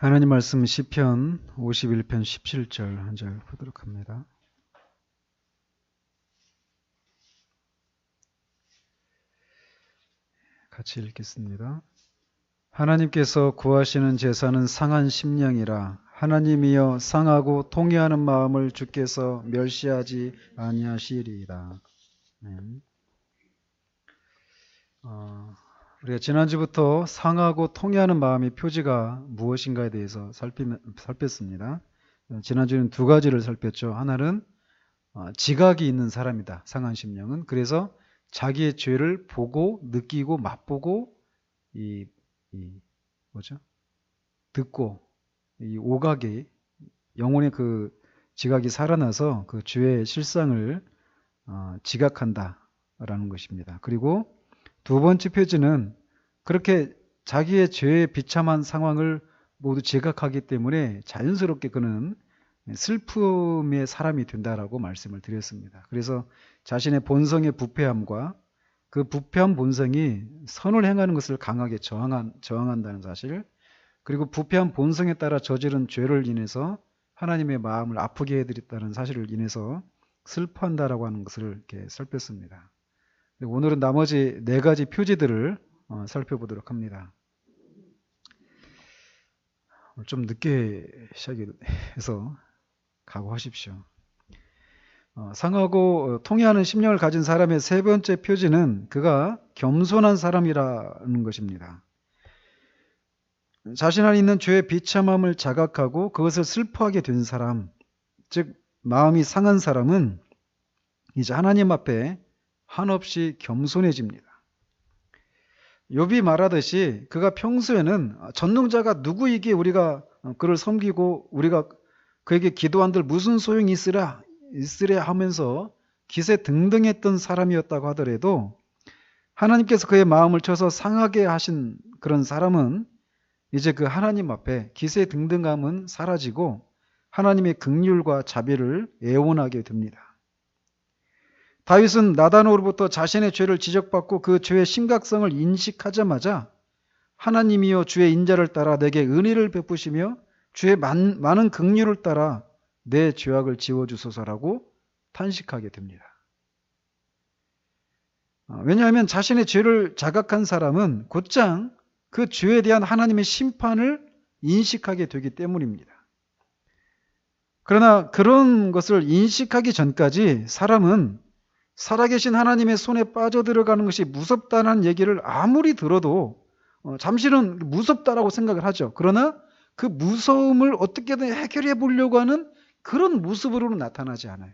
하나님 말씀 시편 51편 17절 한 절 보도록 합니다. 같이 읽겠습니다. 하나님께서 구하시는 제사는 상한 심령이라. 하나님이여 상하고 통회하는 마음을 주께서 멸시하지 아니하시리이다. 아멘. 우리가 지난주부터 상하고 통회하는 마음의 표지가 무엇인가에 대해서 살폈습니다. 지난주는 두 가지를 살폈죠. 하나는 지각이 있는 사람이다. 상한 심령은. 그래서 자기의 죄를 보고 느끼고 맛보고 듣고 이 오각이 영혼의 그 지각이 살아나서 그 죄의 실상을 지각한다라는 것입니다. 그리고 두 번째 표지는 그렇게 자기의 죄의 비참한 상황을 모두 지각하기 때문에 자연스럽게 그는 슬픔의 사람이 된다라고 말씀을 드렸습니다. 그래서 자신의 본성의 부패함과 그 부패한 본성이 선을 행하는 것을 강하게 저항한다는 사실, 그리고 부패한 본성에 따라 저지른 죄를 인해서 하나님의 마음을 아프게 해드렸다는 사실을 인해서 슬퍼한다라고 하는 것을 이렇게 살폈습니다. 오늘은 나머지 네 가지 표지들을 살펴보도록 합니다. 좀 늦게 시작해서 각오하십시오. 상하고 통회하는 심령을 가진 사람의 세 번째 표지는 그가 겸손한 사람이라는 것입니다. 자신 안에 있는 죄의 비참함을 자각하고 그것을 슬퍼하게 된 사람, 즉 마음이 상한 사람은 이제 하나님 앞에 한없이 겸손해집니다. 욥이 말하듯이 그가 평소에는 전능자가 누구이기에 우리가 그를 섬기고 우리가 그에게 기도한들 무슨 소용이 있으랴 하면서 기세등등했던 사람이었다고 하더라도 하나님께서 그의 마음을 쳐서 상하게 하신 그런 사람은 이제 그 하나님 앞에 기세등등함은 사라지고 하나님의 긍휼과 자비를 애원하게 됩니다. 다윗은 나단으로부터 자신의 죄를 지적받고 그 죄의 심각성을 인식하자마자 하나님이여 주의 인자를 따라 내게 은혜를 베푸시며 주의 많은 긍휼을 따라 내 죄악을 지워주소서라고 탄식하게 됩니다. 왜냐하면 자신의 죄를 자각한 사람은 곧장 그 죄에 대한 하나님의 심판을 인식하게 되기 때문입니다. 그러나 그런 것을 인식하기 전까지 사람은 살아계신 하나님의 손에 빠져들어가는 것이 무섭다는 얘기를 아무리 들어도 잠시는 무섭다라고 생각을 하죠. 그러나 그 무서움을 어떻게든 해결해 보려고 하는 그런 모습으로는 나타나지 않아요.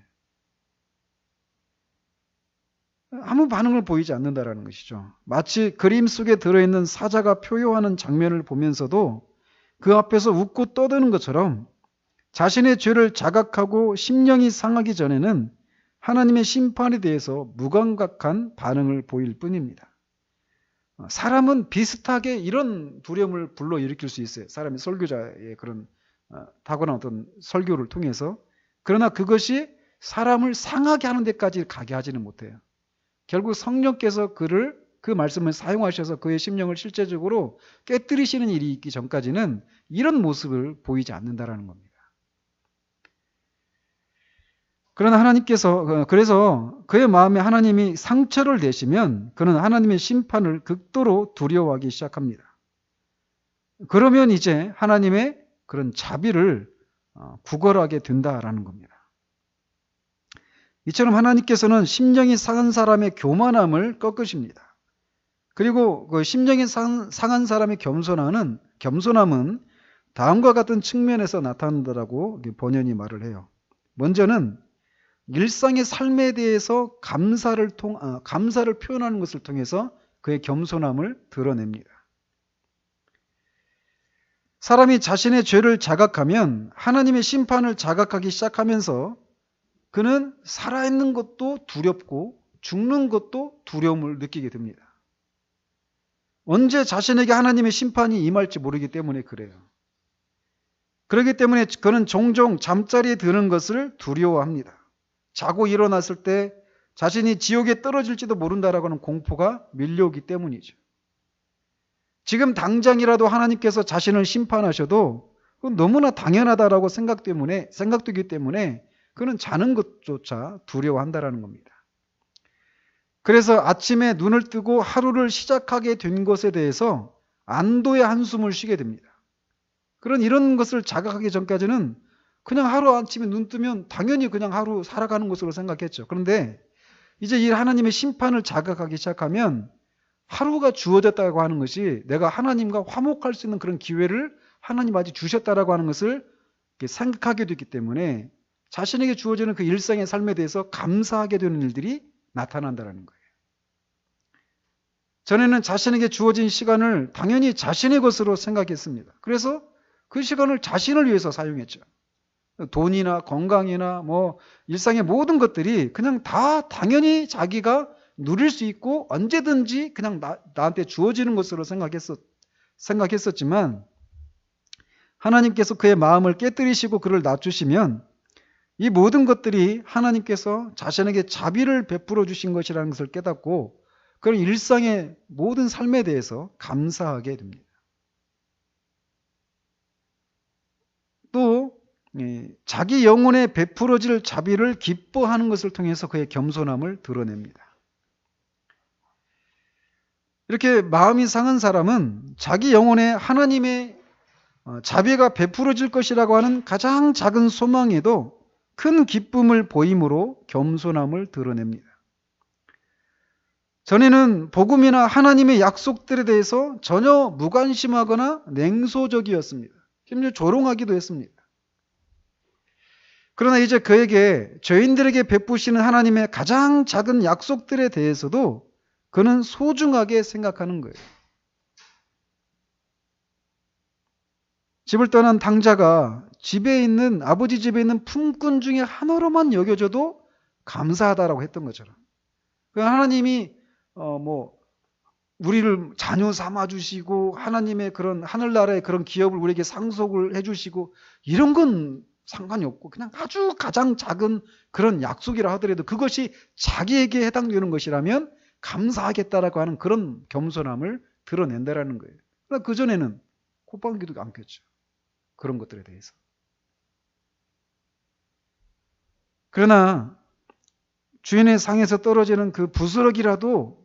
아무 반응을 보이지 않는다라는 것이죠. 마치 그림 속에 들어있는 사자가 표효하는 장면을 보면서도 그 앞에서 웃고 떠드는 것처럼 자신의 죄를 자각하고 심령이 상하기 전에는 하나님의 심판에 대해서 무감각한 반응을 보일 뿐입니다. 사람은 비슷하게 이런 두려움을 불러일으킬 수 있어요. 사람이 설교자의 그런 타고난 어떤 설교를 통해서. 그러나 그것이 사람을 상하게 하는 데까지 가게 하지는 못해요. 결국 성령께서 그 말씀을 사용하셔서 그의 심령을 실제적으로 깨뜨리시는 일이 있기 전까지는 이런 모습을 보이지 않는다라는 겁니다. 그러나 그래서 그의 마음에 하나님이 상처를 내시면 그는 하나님의 심판을 극도로 두려워하기 시작합니다. 그러면 이제 하나님의 그런 자비를 구걸하게 된다라는 겁니다. 이처럼 하나님께서는 심령이 상한 사람의 교만함을 꺾으십니다. 그리고 그 심령이 상한 사람의 겸손함은 다음과 같은 측면에서 나타난다라고 번연히 말을 해요. 먼저는 일상의 삶에 대해서 감사를 표현하는 것을 통해서 그의 겸손함을 드러냅니다. 사람이 자신의 죄를 자각하면 하나님의 심판을 자각하기 시작하면서 그는 살아있는 것도 두렵고 죽는 것도 두려움을 느끼게 됩니다. 언제 자신에게 하나님의 심판이 임할지 모르기 때문에 그래요. 그렇기 때문에 그는 종종 잠자리에 드는 것을 두려워합니다. 자고 일어났을 때 자신이 지옥에 떨어질지도 모른다라고 하는 공포가 밀려오기 때문이죠. 지금 당장이라도 하나님께서 자신을 심판하셔도 그건 너무나 당연하다라고 생각되기 때문에 그는 자는 것조차 두려워한다라는 겁니다. 그래서 아침에 눈을 뜨고 하루를 시작하게 된 것에 대해서 안도의 한숨을 쉬게 됩니다. 이런 것을 자각하기 전까지는 그냥 하루 아침에 눈 뜨면 당연히 그냥 하루 살아가는 것으로 생각했죠. 그런데 이제 이 하나님의 심판을 자각하기 시작하면 하루가 주어졌다고 하는 것이 내가 하나님과 화목할 수 있는 그런 기회를 하나님 아직 주셨다라고 하는 것을 생각하게 됐기 때문에 자신에게 주어지는 그 일상의 삶에 대해서 감사하게 되는 일들이 나타난다는 거예요. 전에는 자신에게 주어진 시간을 당연히 자신의 것으로 생각했습니다. 그래서 그 시간을 자신을 위해서 사용했죠. 돈이나 건강이나 일상의 모든 것들이 그냥 다 당연히 자기가 누릴 수 있고 언제든지 그냥 나한테 주어지는 것으로 생각했었지만 하나님께서 그의 마음을 깨뜨리시고 그를 낮추시면 이 모든 것들이 하나님께서 자신에게 자비를 베풀어 주신 것이라는 것을 깨닫고 그런 일상의 모든 삶에 대해서 감사하게 됩니다. 또 자기 영혼에 베풀어질 자비를 기뻐하는 것을 통해서 그의 겸손함을 드러냅니다. 이렇게 마음이 상한 사람은 자기 영혼에 하나님의 자비가 베풀어질 것이라고 하는 가장 작은 소망에도 큰 기쁨을 보임으로 겸손함을 드러냅니다. 전에는 복음이나 하나님의 약속들에 대해서 전혀 무관심하거나 냉소적이었습니다. 심지어 조롱하기도 했습니다. 그러나 이제 그에게 죄인들에게 베푸시는 하나님의 가장 작은 약속들에 대해서도 그는 소중하게 생각하는 거예요. 집을 떠난 당자가 아버지 집에 있는 품꾼 중에 하나로만 여겨져도 감사하다라고 했던 것처럼 하나님이 우리를 자녀 삼아주시고 하나님의 그런 하늘나라의 그런 기업을 우리에게 상속을 해주시고 이런 건 상관이 없고 그냥 아주 가장 작은 그런 약속이라 하더라도 그것이 자기에게 해당되는 것이라면 감사하겠다라고 하는 그런 겸손함을 드러낸다라는 거예요. 그러나 그전에는 콧방귀도 안 꼈죠. 그런 것들에 대해서. 그러나 주인의 상에서 떨어지는 그 부스러기라도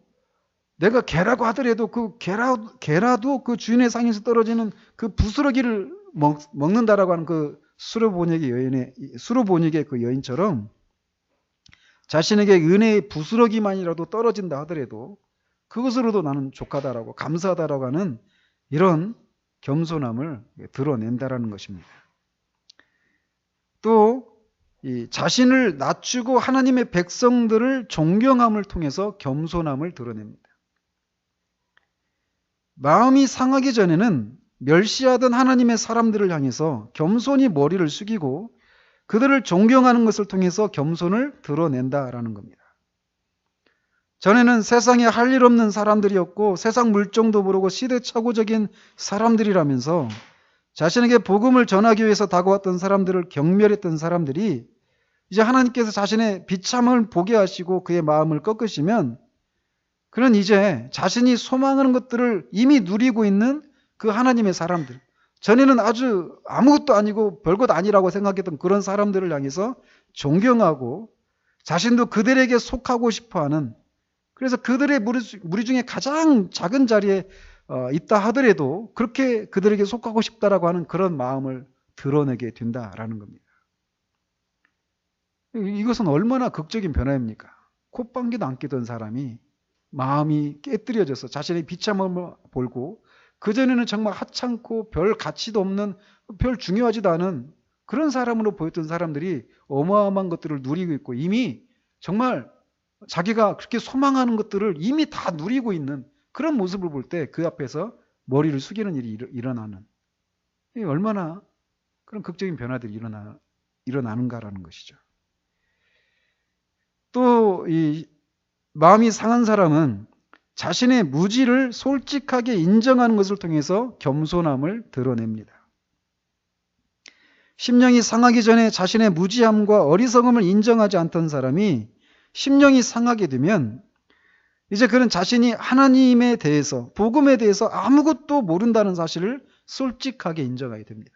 내가 개라고 하더라도 그 개라도 그 주인의 상에서 떨어지는 그 부스러기를 먹는다라고 하는 그 수로보니게 그 여인처럼 자신에게 은혜의 부스러기만이라도 떨어진다 하더라도 그것으로도 나는 족하다라고 감사하다라고 하는 이런 겸손함을 드러낸다라는 것입니다. 또 이 자신을 낮추고 하나님의 백성들을 존경함을 통해서 겸손함을 드러냅니다. 마음이 상하기 전에는 멸시하던 하나님의 사람들을 향해서 겸손히 머리를 숙이고 그들을 존경하는 것을 통해서 겸손을 드러낸다라는 겁니다. 전에는 세상에 할 일 없는 사람들이었고 세상 물정도 모르고 시대착오적인 사람들이라면서 자신에게 복음을 전하기 위해서 다가왔던 사람들을 경멸했던 사람들이 이제 하나님께서 자신의 비참을 보게 하시고 그의 마음을 꺾으시면 그는 이제 자신이 소망하는 것들을 이미 누리고 있는 그 하나님의 사람들, 전에는 아주 아무것도 아니고 별것 아니라고 생각했던 그런 사람들을 향해서 존경하고 자신도 그들에게 속하고 싶어하는, 그래서 그들의 무리 중에 가장 작은 자리에 있다 하더라도 그렇게 그들에게 속하고 싶다라고 하는 그런 마음을 드러내게 된다라는 겁니다. 이것은 얼마나 극적인 변화입니까? 콧방귀도 안 끼던 사람이 마음이 깨뜨려져서 자신의 비참함을 보고 그전에는 정말 하찮고 별 가치도 없는, 별 중요하지도 않은 그런 사람으로 보였던 사람들이 어마어마한 것들을 누리고 있고 이미 정말 자기가 그렇게 소망하는 것들을 이미 다 누리고 있는 그런 모습을 볼 때 그 앞에서 머리를 숙이는 일이 일어나는, 얼마나 그런 극적인 변화들이 일어나는가라는 것이죠. 또 이 마음이 상한 사람은 자신의 무지를 솔직하게 인정하는 것을 통해서 겸손함을 드러냅니다. 심령이 상하기 전에 자신의 무지함과 어리석음을 인정하지 않던 사람이 심령이 상하게 되면 이제 그는 자신이 하나님에 대해서, 복음에 대해서 아무것도 모른다는 사실을 솔직하게 인정하게 됩니다.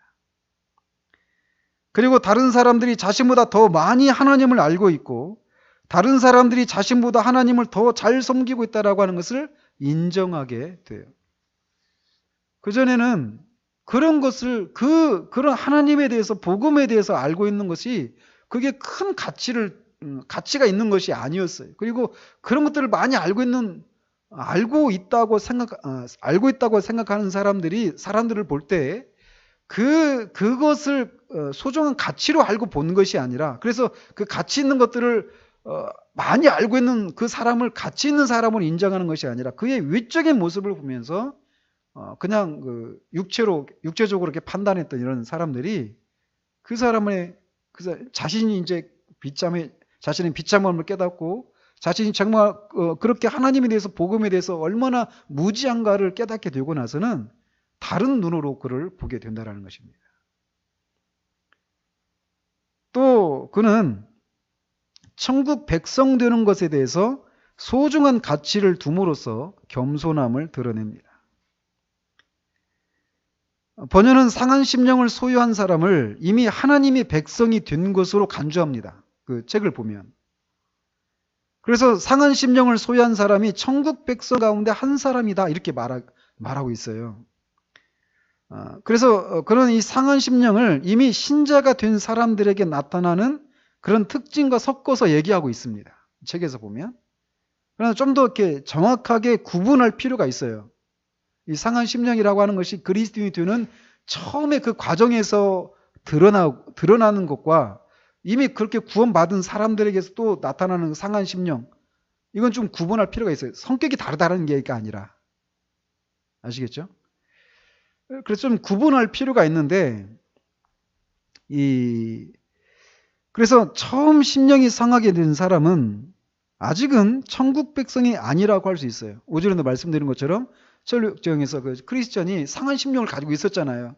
그리고 다른 사람들이 자신보다 더 많이 하나님을 알고 있고 다른 사람들이 자신보다 하나님을 더 잘 섬기고 있다라고 하는 것을 인정하게 돼요. 그전에는 그런 것을 그런 하나님에 대해서 복음에 대해서 알고 있는 것이 그게 큰 가치가 있는 것이 아니었어요. 그리고 그런 것들을 많이 알고 있다고 생각하는 사람들을 볼 때 그것을 소중한 가치로 알고 본 것이 아니라 그래서 그 가치 있는 것들을 많이 알고 있는 그 사람을 가치 있는 사람으로 인정하는 것이 아니라 그의 외적인 모습을 보면서 그냥 육체적으로 이렇게 판단했던 이런 사람들이 그 사람의 자신이 이제 자신의 비참함을 깨닫고 자신이 정말 그렇게 하나님에 대해서 복음에 대해서 얼마나 무지한가를 깨닫게 되고 나서는 다른 눈으로 그를 보게 된다는 것입니다. 또 그는 천국 백성 되는 것에 대해서 소중한 가치를 둠으로써 겸손함을 드러냅니다. 번연은 상한 심령을 소유한 사람을 이미 하나님의 백성이 된 것으로 간주합니다. 그 책을 보면. 그래서 상한 심령을 소유한 사람이 천국 백성 가운데 한 사람이다 이렇게 말하고 있어요. 그래서 그런 이 상한 심령을 이미 신자가 된 사람들에게 나타나는 그런 특징과 섞어서 얘기하고 있습니다. 책에서 보면. 그러나 좀 더 이렇게 정확하게 구분할 필요가 있어요. 이 상한 심령이라고 하는 것이 그리스도인이 되는 처음에 그 과정에서 드러나는 것과 이미 그렇게 구원받은 사람들에게서 또 나타나는 상한 심령, 이건 좀 구분할 필요가 있어요. 성격이 다르다는 얘기가 아니라. 아시겠죠? 그래서 좀 구분할 필요가 있는데 그래서 처음 심령이 상하게 된 사람은 아직은 천국 백성이 아니라고 할 수 있어요. 오전에도 말씀드린 것처럼 철육정에서 그 크리스천이 상한 심령을 가지고 있었잖아요.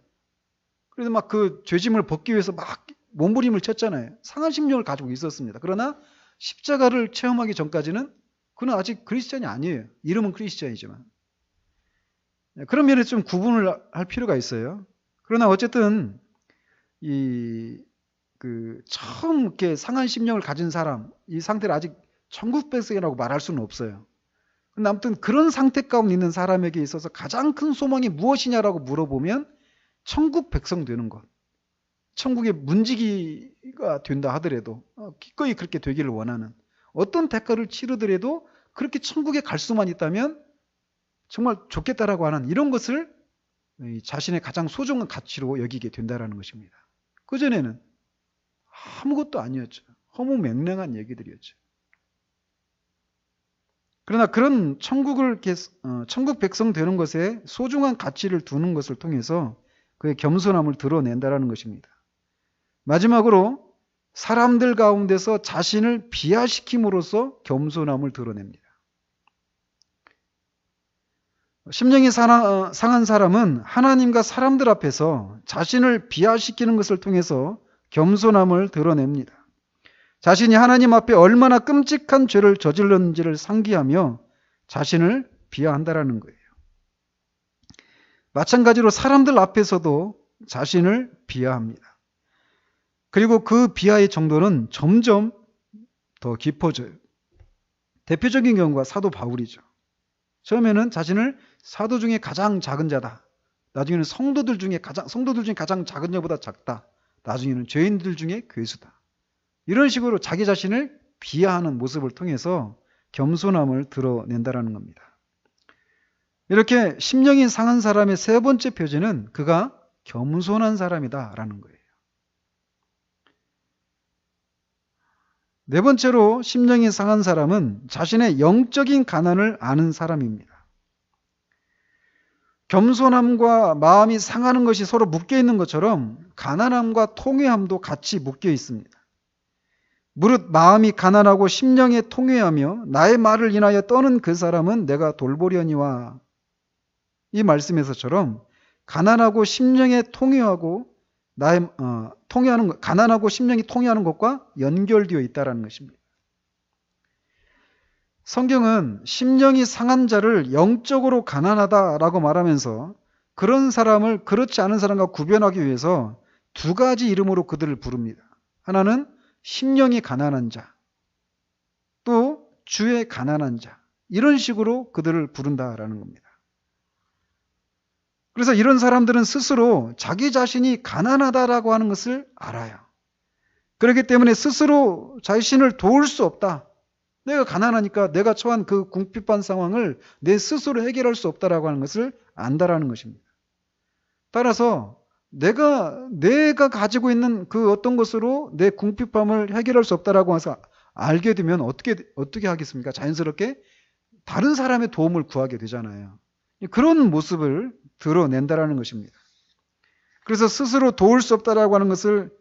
그래서 막 그 죄짐을 벗기 위해서 막 몸부림을 쳤잖아요. 상한 심령을 가지고 있었습니다. 그러나 십자가를 체험하기 전까지는 그는 아직 크리스천이 아니에요. 이름은 크리스천이지만. 그런 면에서 좀 구분을 할 필요가 있어요. 그러나 어쨌든 처음 이렇게 상한 심령을 가진 사람, 이 상태를 아직 천국 백성이라고 말할 수는 없어요. 근데 아무튼 그런 상태 가운데 있는 사람에게 있어서 가장 큰 소망이 무엇이냐라고 물어보면 천국 백성 되는 것. 천국의 문지기가 된다 하더라도 기꺼이 그렇게 되기를 원하는 어떤 대가를 치르더라도 그렇게 천국에 갈 수만 있다면 정말 좋겠다라고 하는 이런 것을 자신의 가장 소중한 가치로 여기게 된다라는 것입니다. 그전에는 아무것도 아니었죠. 허무맹랑한 얘기들이었죠. 그러나 그런 천국 백성 되는 것에 소중한 가치를 두는 것을 통해서 그의 겸손함을 드러낸다라는 것입니다. 마지막으로 사람들 가운데서 자신을 비하시킴으로써 겸손함을 드러냅니다. 심령이 상한 사람은 하나님과 사람들 앞에서 자신을 비하시키는 것을 통해서 겸손함을 드러냅니다. 자신이 하나님 앞에 얼마나 끔찍한 죄를 저질렀는지를 상기하며 자신을 비하한다라는 거예요. 마찬가지로 사람들 앞에서도 자신을 비하합니다. 그리고 그 비하의 정도는 점점 더 깊어져요. 대표적인 경우가 사도 바울이죠. 처음에는 자신을 사도 중에 가장 작은 자다. 나중에는 성도들 중에 가장 작은 자보다 작다. 나중에는 죄인들 중에 괴수다. 이런 식으로 자기 자신을 비하하는 모습을 통해서 겸손함을 드러낸다라는 겁니다. 이렇게 심령이 상한 사람의 세 번째 표지는 그가 겸손한 사람이다라는 거예요. 네 번째로 심령이 상한 사람은 자신의 영적인 가난을 아는 사람입니다. 겸손함과 마음이 상하는 것이 서로 묶여 있는 것처럼 가난함과 통회함도 같이 묶여 있습니다. 무릇 마음이 가난하고 심령에 통회하며 나의 말을 인하여 떠는 그 사람은 내가 돌보려니와, 이 말씀에서처럼 가난하고 심령에 통회하고 가난하고 심령이 통회하는 것과 연결되어 있다는 것입니다. 성경은 심령이 상한 자를 영적으로 가난하다라고 말하면서 그런 사람을 그렇지 않은 사람과 구별하기 위해서 두 가지 이름으로 그들을 부릅니다. 하나는 심령이 가난한 자, 또 주의 가난한 자, 이런 식으로 그들을 부른다라는 겁니다. 그래서 이런 사람들은 스스로 자기 자신이 가난하다라고 하는 것을 알아요. 그렇기 때문에 스스로 자신을 도울 수 없다. 내가 가난하니까 내가 처한 그 궁핍한 상황을 내 스스로 해결할 수 없다라고 하는 것을 안다라는 것입니다. 따라서 내가 가지고 있는 그 어떤 것으로 내 궁핍함을 해결할 수 없다라고 해서 알게 되면 어떻게 하겠습니까? 자연스럽게 다른 사람의 도움을 구하게 되잖아요. 그런 모습을 드러낸다라는 것입니다. 그래서 스스로 도울 수 없다라고 하는 것을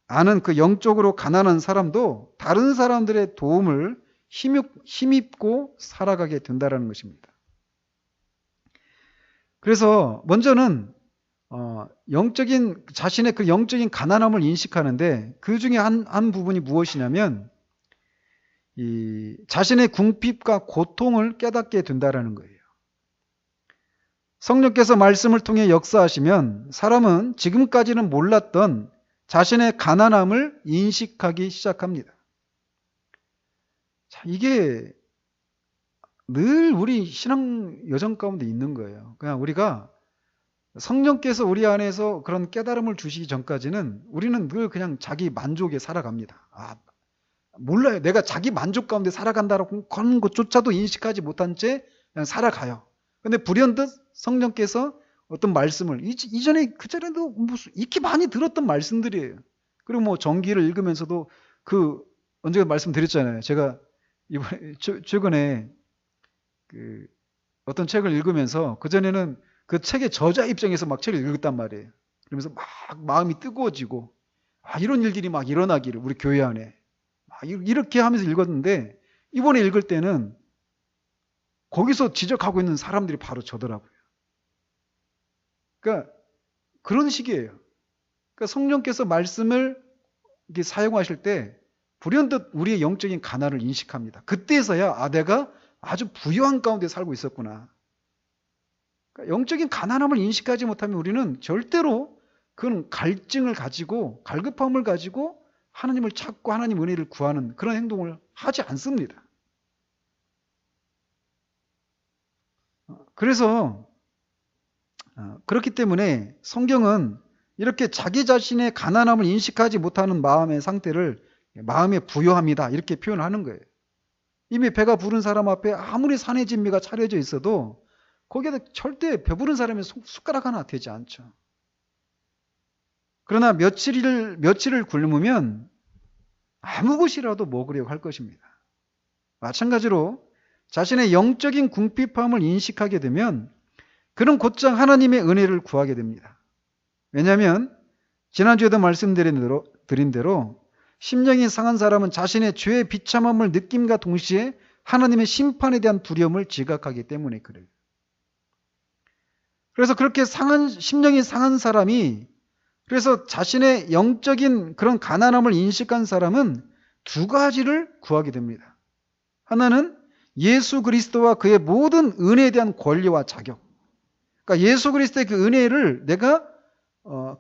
아는 그 영적으로 가난한 사람도 다른 사람들의 도움을 힘입고 살아가게 된다라는 것입니다. 그래서 먼저는 자신의 그 영적인 가난함을 인식하는데 그 중에 한 부분이 무엇이냐면 자신의 궁핍과 고통을 깨닫게 된다라는 거예요. 성령께서 말씀을 통해 역사하시면 사람은 지금까지는 몰랐던 자신의 가난함을 인식하기 시작합니다. 자, 이게 늘 우리 신앙 여정 가운데 있는 거예요. 그냥 우리가 성령께서 우리 안에서 그런 깨달음을 주시기 전까지는 우리는 늘 그냥 자기 만족에 살아갑니다. 몰라요. 내가 자기 만족 가운데 살아간다라고 그런 것조차도 인식하지 못한 채 그냥 살아가요. 근데 불현듯 성령께서 어떤 말씀을 그전에도 무슨 익히 많이 들었던 말씀들이에요. 그리고 뭐 정기를 읽으면서도 언제가 말씀드렸잖아요. 제가 이번에 최근에 어떤 책을 읽으면서 그전에는 그 책의 저자 입장에서 막 책을 읽었단 말이에요. 그러면서 막 마음이 뜨거워지고 이런 일들이 막 일어나기를 우리 교회 안에 이렇게 하면서 읽었는데 이번에 읽을 때는 거기서 지적하고 있는 사람들이 바로 저더라고요. 그러니까 그런 식이에요. 그러니까 성령께서 말씀을 이렇게 사용하실 때 불현듯 우리의 영적인 가난을 인식합니다. 그때서야 내가 아주 부유한 가운데 살고 있었구나. 그러니까 영적인 가난함을 인식하지 못하면 우리는 절대로 그런 갈증을 가지고 갈급함을 가지고 하나님을 찾고 하나님 은혜를 구하는 그런 행동을 하지 않습니다. 그래서 그렇기 때문에 성경은 이렇게 자기 자신의 가난함을 인식하지 못하는 마음의 상태를 마음의 부요함이다 이렇게 표현하는 거예요. 이미 배가 부른 사람 앞에 아무리 산의 진미가 차려져 있어도 거기에다 절대 배부른 사람의 숟가락 하나 되지 않죠. 그러나 며칠을 굶으면 아무 것이라도 먹으려고 할 것입니다. 마찬가지로 자신의 영적인 궁핍함을 인식하게 되면 그는 곧장 하나님의 은혜를 구하게 됩니다. 왜냐하면 지난주에도 말씀드린 대로 심령이 상한 사람은 자신의 죄의 비참함을 느낌과 동시에 하나님의 심판에 대한 두려움을 지각하기 때문에 그래요. 그래서 그렇게 심령이 상한 사람이 그래서 자신의 영적인 그런 가난함을 인식한 사람은 두 가지를 구하게 됩니다. 하나는 예수 그리스도와 그의 모든 은혜에 대한 권리와 자격. 그러니까 예수 그리스도의 그 은혜를 내가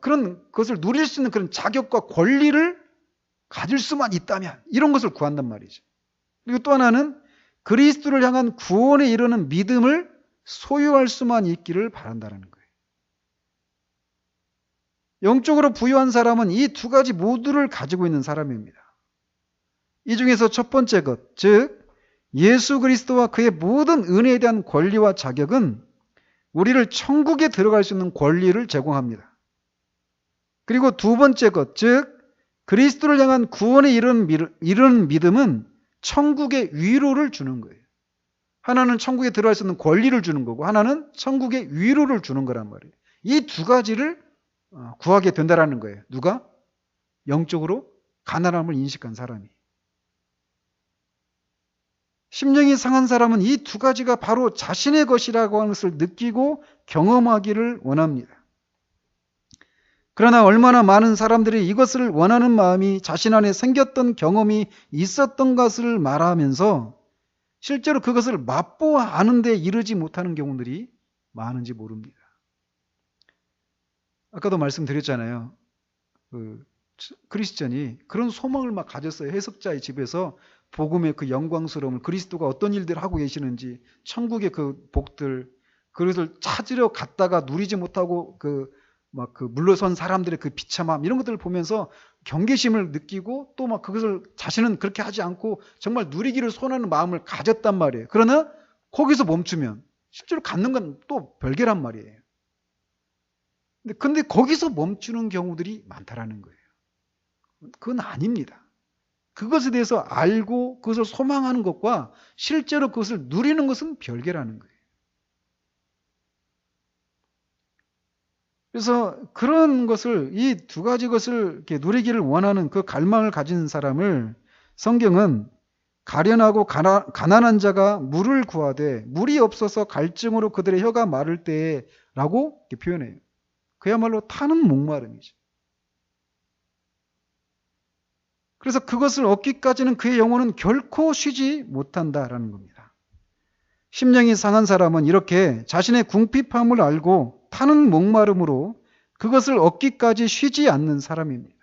그런 것을 누릴 수 있는 그런 자격과 권리를 가질 수만 있다면 이런 것을 구한단 말이죠. 그리고 또 하나는 그리스도를 향한 구원에 이르는 믿음을 소유할 수만 있기를 바란다는 거예요. 영적으로 부유한 사람은 이 두 가지 모두를 가지고 있는 사람입니다. 이 중에서 첫 번째 것, 즉 예수 그리스도와 그의 모든 은혜에 대한 권리와 자격은 우리를 천국에 들어갈 수 있는 권리를 제공합니다. 그리고 두 번째 것, 즉 그리스도를 향한 구원에 이르는 믿음은 천국의 위로를 주는 거예요. 하나는 천국에 들어갈 수 있는 권리를 주는 거고 하나는 천국의 위로를 주는 거란 말이에요. 이 두 가지를 구하게 된다라는 거예요. 누가? 영적으로 가난함을 인식한 사람이. 심령이 상한 사람은 이 두 가지가 바로 자신의 것이라고 하는 것을 느끼고 경험하기를 원합니다. 그러나 얼마나 많은 사람들이 이것을 원하는 마음이 자신 안에 생겼던 경험이 있었던 것을 말하면서 실제로 그것을 맛보아 아는 데 이르지 못하는 경우들이 많은지 모릅니다. 아까도 말씀드렸잖아요. 그 크리스천이 그런 소망을 막 가졌어요. 해석자의 집에서 복음의 그 영광스러움을, 그리스도가 어떤 일들을 하고 계시는지, 천국의 그 복들, 그것을 찾으려 갔다가 누리지 못하고 그 물러선 사람들의 그 비참함, 이런 것들을 보면서 경계심을 느끼고 또 막 그것을 자신은 그렇게 하지 않고 정말 누리기를 소원하는 마음을 가졌단 말이에요. 그러나 거기서 멈추면 실제로 갖는 건 또 별개란 말이에요. 근데 거기서 멈추는 경우들이 많다라는 거예요. 그건 아닙니다. 그것에 대해서 알고 그것을 소망하는 것과 실제로 그것을 누리는 것은 별개라는 거예요. 그래서 그런 것을, 이 두 가지 것을 이렇게 누리기를 원하는 그 갈망을 가진 사람을 성경은 가련하고 가난한 자가 물을 구하되 물이 없어서 갈증으로 그들의 혀가 마를 때에 라고 표현해요. 그야말로 타는 목마름이죠. 그래서 그것을 얻기까지는 그의 영혼은 결코 쉬지 못한다라는 겁니다. 심령이 상한 사람은 이렇게 자신의 궁핍함을 알고 타는 목마름으로 그것을 얻기까지 쉬지 않는 사람입니다.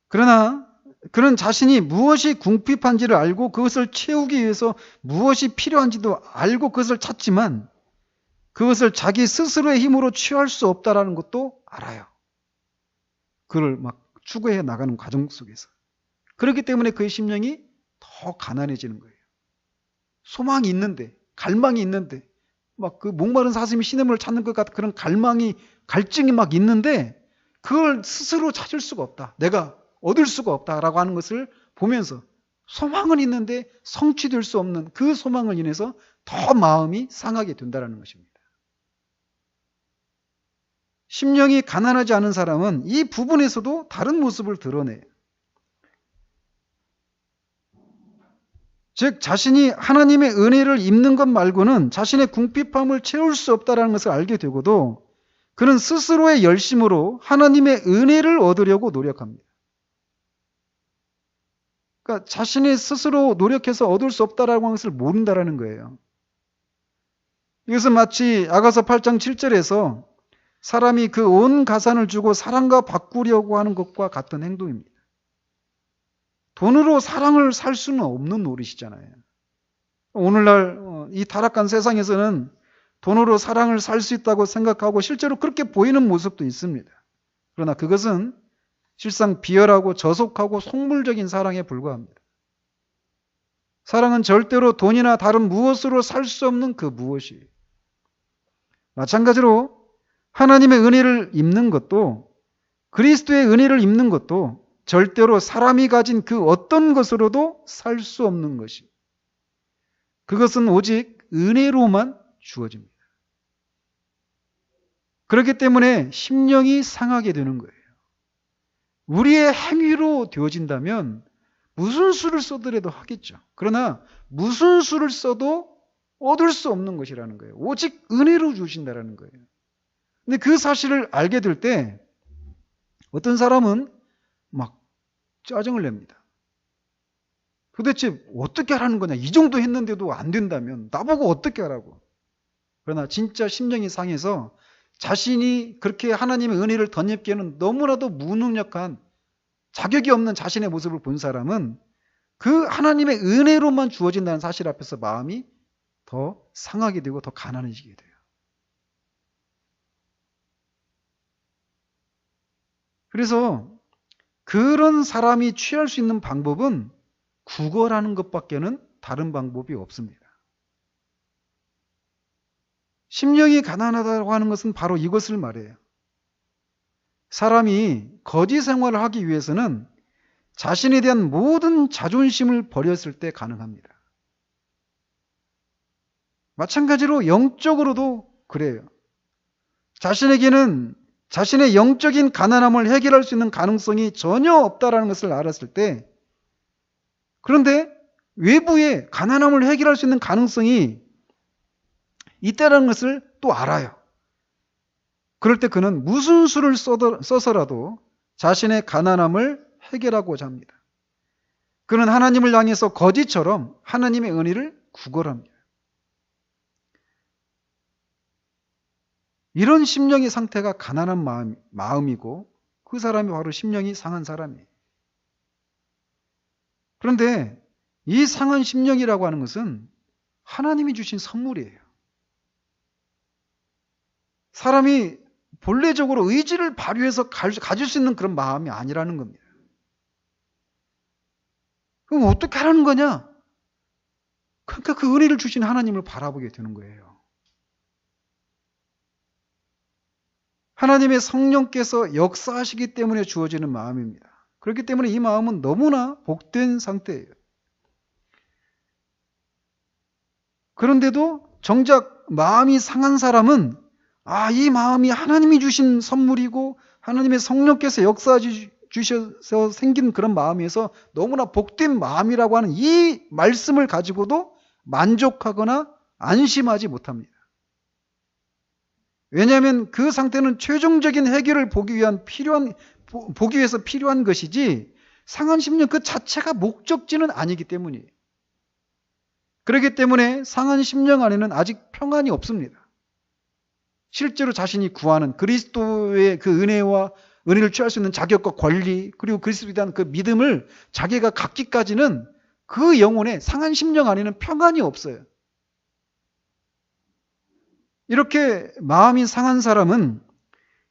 그러나 그는 자신이 무엇이 궁핍한지를 알고 그것을 채우기 위해서 무엇이 필요한지도 알고 그것을 찾지만 그것을 자기 스스로의 힘으로 취할 수 없다라는 것도 알아요. 그를 막 추구해 나가는 과정 속에서. 그렇기 때문에 그의 심령이 더 가난해지는 거예요. 소망이 있는데, 갈망이 있는데, 막 그 목마른 사슴이 시냇물을 찾는 것 같은 그런 갈증이 막 있는데 그걸 스스로 찾을 수가 없다. 내가 얻을 수가 없다라고 하는 것을 보면서 소망은 있는데 성취될 수 없는 그 소망을 인해서 더 마음이 상하게 된다는 것입니다. 심령이 가난하지 않은 사람은 이 부분에서도 다른 모습을 드러내요. 즉 자신이 하나님의 은혜를 입는 것 말고는 자신의 궁핍함을 채울 수 없다는 것을 알게 되고도 그는 스스로의 열심으로 하나님의 은혜를 얻으려고 노력합니다. 그러니까 자신이 스스로 노력해서 얻을 수 없다라고 하는 것을 모른다라는 거예요. 이것은 마치 아가서 8장 7절에서 사람이 그 온 가산을 주고 사랑과 바꾸려고 하는 것과 같은 행동입니다. 돈으로 사랑을 살 수는 없는 노릇이잖아요. 오늘날 이 타락한 세상에서는 돈으로 사랑을 살 수 있다고 생각하고 실제로 그렇게 보이는 모습도 있습니다. 그러나 그것은 실상 비열하고 저속하고 속물적인 사랑에 불과합니다. 사랑은 절대로 돈이나 다른 무엇으로 살 수 없는 그 무엇이에요. 마찬가지로 하나님의 은혜를 입는 것도, 그리스도의 은혜를 입는 것도 절대로 사람이 가진 그 어떤 것으로도 살 수 없는 것이, 그것은 오직 은혜로만 주어집니다. 그렇기 때문에 심령이 상하게 되는 거예요. 우리의 행위로 되어진다면 무슨 수를 써더라도 하겠죠. 그러나 무슨 수를 써도 얻을 수 없는 것이라는 거예요. 오직 은혜로 주신다라는 거예요. 근데 그 사실을 알게 될 때 어떤 사람은 막 짜증을 냅니다. 도대체 어떻게 하라는 거냐? 이 정도 했는데도 안 된다면 나보고 어떻게 하라고. 그러나 진짜 심령이 상해서 자신이 그렇게 하나님의 은혜를 덧입기에는 너무나도 무능력한, 자격이 없는 자신의 모습을 본 사람은 그 하나님의 은혜로만 주어진다는 사실 앞에서 마음이 더 상하게 되고 더 가난해지게 돼요. 그래서 그런 사람이 취할 수 있는 방법은 구걸하는 것밖에는 다른 방법이 없습니다. 심령이 가난하다고 하는 것은 바로 이것을 말해요. 사람이 거지 생활을 하기 위해서는 자신에 대한 모든 자존심을 버렸을 때 가능합니다. 마찬가지로 영적으로도 그래요. 자신에게는 자신의 영적인 가난함을 해결할 수 있는 가능성이 전혀 없다라는 것을 알았을 때, 그런데 외부의 가난함을 해결할 수 있는 가능성이 있다는 것을 또 알아요. 그럴 때 그는 무슨 수를 써서라도 자신의 가난함을 해결하고자 합니다. 그는 하나님을 향해서 거지처럼 하나님의 은혜를 구걸합니다. 이런 심령의 상태가 가난한 마음이고 그 사람이 바로 심령이 상한 사람이에요. 그런데 이 상한 심령이라고 하는 것은 하나님이 주신 선물이에요. 사람이 본래적으로 의지를 발휘해서 가질 수 있는 그런 마음이 아니라는 겁니다. 그럼 어떻게 하라는 거냐? 그러니까 그 은혜를 주신 하나님을 바라보게 되는 거예요. 하나님의 성령께서 역사하시기 때문에 주어지는 마음입니다. 그렇기 때문에 이 마음은 너무나 복된 상태예요. 그런데도 정작 마음이 상한 사람은 이 마음이 하나님이 주신 선물이고 하나님의 성령께서 역사주셔서 생긴 그런 마음에서 너무나 복된 마음이라고 하는 이 말씀을 가지고도 만족하거나 안심하지 못합니다. 왜냐하면 그 상태는 최종적인 해결을 보기 위해서 필요한 것이지 상한 심령 그 자체가 목적지는 아니기 때문이에요. 그렇기 때문에 상한 심령 안에는 아직 평안이 없습니다. 실제로 자신이 구하는 그리스도의 그 은혜를 취할 수 있는 자격과 권리, 그리고 그리스도에 대한 그 믿음을 자기가 갖기까지는 그 영혼의 상한 심령 안에는 평안이 없어요. 이렇게 마음이 상한 사람은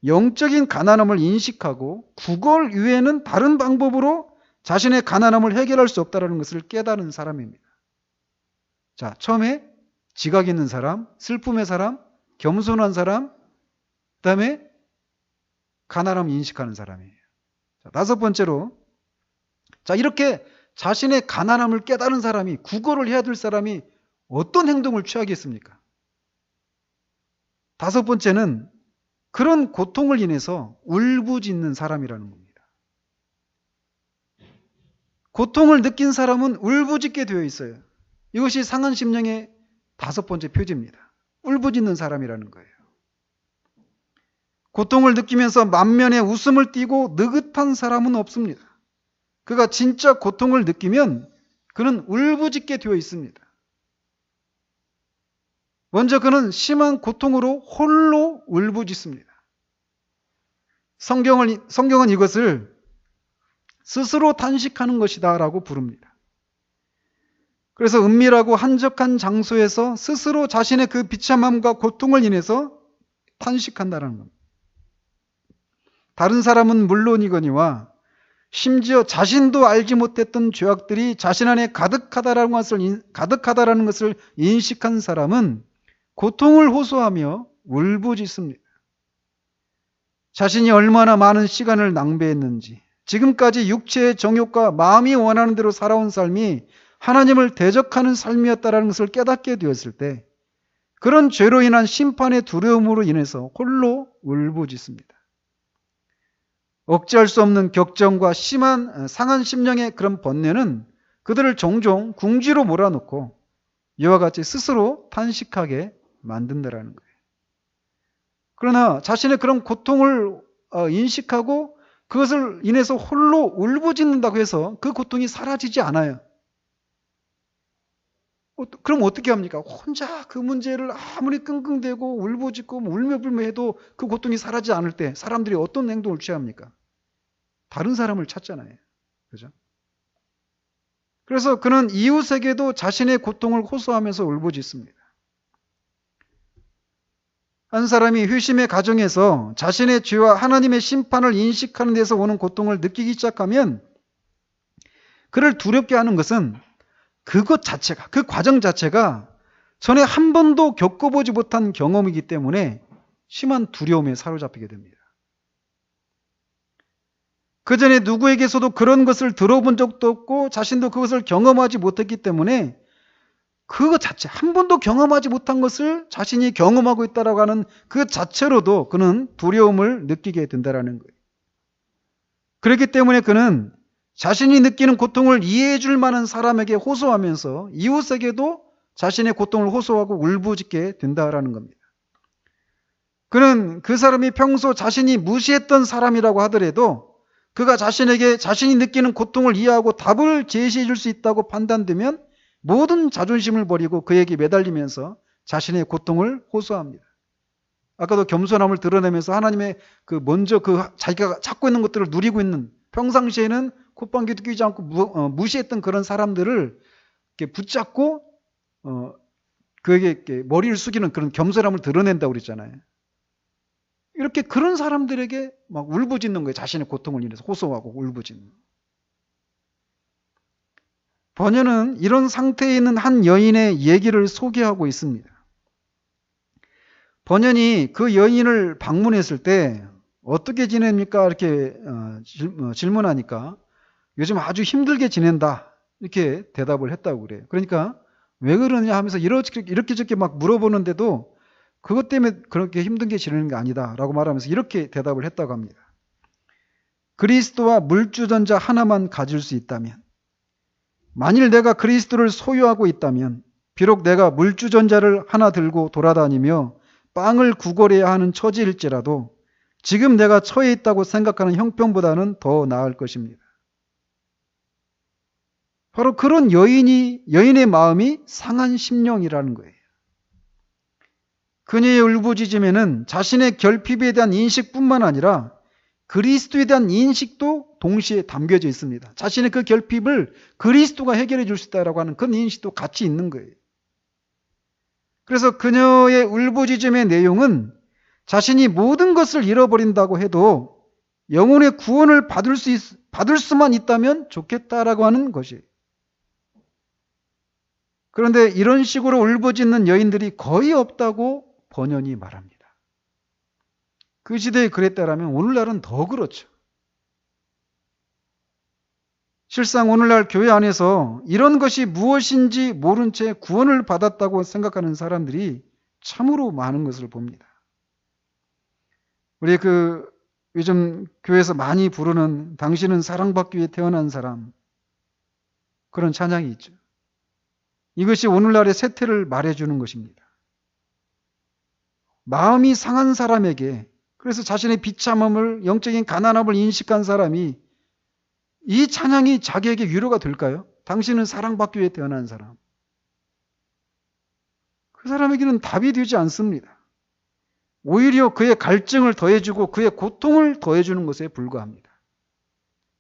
영적인 가난함을 인식하고 구걸 이외에는 다른 방법으로 자신의 가난함을 해결할 수 없다는 것을 깨달은 사람입니다. 자, 처음에 지각 있는 사람, 슬픔의 사람, 겸손한 사람, 그 다음에 가난함을 인식하는 사람이에요. 자, 다섯 번째로, 자, 이렇게 자신의 가난함을 깨달은 사람이, 구걸을 해야 될 사람이 어떤 행동을 취하겠습니까? 다섯 번째는 그런 고통을 인해서 울부짖는 사람이라는 겁니다. 고통을 느낀 사람은 울부짖게 되어 있어요. 이것이 상한 심령의 다섯 번째 표지입니다. 울부짖는 사람이라는 거예요. 고통을 느끼면서 만면에 웃음을 띠고 느긋한 사람은 없습니다. 그가 진짜 고통을 느끼면 그는 울부짖게 되어 있습니다. 먼저 그는 심한 고통으로 홀로 울부짖습니다. 성경은 이것을 스스로 탄식하는 것이다 라고 부릅니다. 그래서 은밀하고 한적한 장소에서 스스로 자신의 그 비참함과 고통을 인해서 탄식한다는 겁니다. 다른 사람은 물론이거니와 심지어 자신도 알지 못했던 죄악들이 자신 안에 가득하다라는 것을 인식한 사람은 고통을 호소하며 울부짖습니다. 자신이 얼마나 많은 시간을 낭비했는지, 지금까지 육체의 정욕과 마음이 원하는 대로 살아온 삶이 하나님을 대적하는 삶이었다는 것을 깨닫게 되었을 때 그런 죄로 인한 심판의 두려움으로 인해서 홀로 울부짖습니다. 억제할 수 없는 격정과 심한 상한 심령의 그런 번뇌는 그들을 종종 궁지로 몰아넣고 이와 같이 스스로 탄식하게 만든다라는 거예요. 그러나 자신의 그런 고통을 인식하고 그것을 인해서 홀로 울부짖는다고 해서 그 고통이 사라지지 않아요. 그럼 어떻게 합니까? 혼자 그 문제를 아무리 끙끙대고 울부짖고 울며불며 해도 그 고통이 사라지지 않을 때 사람들이 어떤 행동을 취합니까? 다른 사람을 찾잖아요. 그죠? 그래서 그는 이웃에게도 자신의 고통을 호소하면서 울부짖습니다. 한 사람이 회심의 과정에서 자신의 죄와 하나님의 심판을 인식하는 데서 오는 고통을 느끼기 시작하면 그를 두렵게 하는 것은 그것 자체가, 그 과정 자체가 전에 한 번도 겪어보지 못한 경험이기 때문에 심한 두려움에 사로잡히게 됩니다. 그 전에 누구에게서도 그런 것을 들어본 적도 없고 자신도 그것을 경험하지 못했기 때문에 그것 자체, 한 번도 경험하지 못한 것을 자신이 경험하고 있다라고 하는 그 자체로도 그는 두려움을 느끼게 된다라는 거예요. 그렇기 때문에 그는 자신이 느끼는 고통을 이해해 줄 만한 사람에게 호소하면서 이웃에게도 자신의 고통을 호소하고 울부짖게 된다라는 겁니다. 그는 그 사람이 평소 자신이 무시했던 사람이라고 하더라도 그가 자신에게 자신이 느끼는 고통을 이해하고 답을 제시해 줄 수 있다고 판단되면 모든 자존심을 버리고 그에게 매달리면서 자신의 고통을 호소합니다. 아까도 겸손함을 드러내면서 하나님의 먼저 자기가 찾고 있는 것들을 누리고 있는, 평상시에는 콧방귀도 뀌지 않고 무시했던 그런 사람들을 이렇게 붙잡고 그에게 이렇게 머리를 숙이는 그런 겸손함을 드러낸다고 그랬잖아요. 이렇게 그런 사람들에게 막 울부짖는 거예요. 자신의 고통을 인해서 호소하고 울부짖는. 번연은 이런 상태에 있는 한 여인의 얘기를 소개하고 있습니다. 번연이 그 여인을 방문했을 때 어떻게 지냅니까? 이렇게 질문하니까 요즘 아주 힘들게 지낸다. 이렇게 대답을 했다고 그래요. 그러니까 왜 그러냐 하면서 이렇게 저렇게 막 물어보는데도 그것 때문에 그렇게 힘든 게 지내는 게 아니다 라고 말하면서 이렇게 대답을 했다고 합니다. 그리스도와 물주전자 하나만 가질 수 있다면, 만일 내가 그리스도를 소유하고 있다면 비록 내가 물주전자를 하나 들고 돌아다니며 빵을 구걸해야 하는 처지일지라도 지금 내가 처해 있다고 생각하는 형편보다는 더 나을 것입니다. 바로 그런 여인의 마음이 상한 심령이라는 거예요. 그녀의 울부짖음에는 자신의 결핍에 대한 인식뿐만 아니라 그리스도에 대한 인식도 동시에 담겨져 있습니다. 자신의 그 결핍을 그리스도가 해결해 줄 수 있다라고 하는 그런 인식도 같이 있는 거예요. 그래서 그녀의 울부짖음의 내용은 자신이 모든 것을 잃어버린다고 해도 영혼의 구원을 받을 수만 있다면 좋겠다라고 하는 것이에요. 그런데 이런 식으로 울부짖는 여인들이 거의 없다고 번연이 말합니다. 그 시대에 그랬다라면 오늘날은 더 그렇죠. 실상 오늘날 교회 안에서 이런 것이 무엇인지 모른 채 구원을 받았다고 생각하는 사람들이 참으로 많은 것을 봅니다. 우리 요즘 교회에서 많이 부르는 당신은 사랑받기 위해 태어난 사람, 그런 찬양이 있죠. 이것이 오늘날의 세태를 말해주는 것입니다. 마음이 상한 사람에게, 그래서 자신의 비참함을, 영적인 가난함을 인식한 사람이 이 찬양이 자기에게 위로가 될까요? 당신은 사랑받기 위해 태어난 사람. 그 사람에게는 답이 되지 않습니다. 오히려 그의 갈증을 더해주고 그의 고통을 더해주는 것에 불과합니다.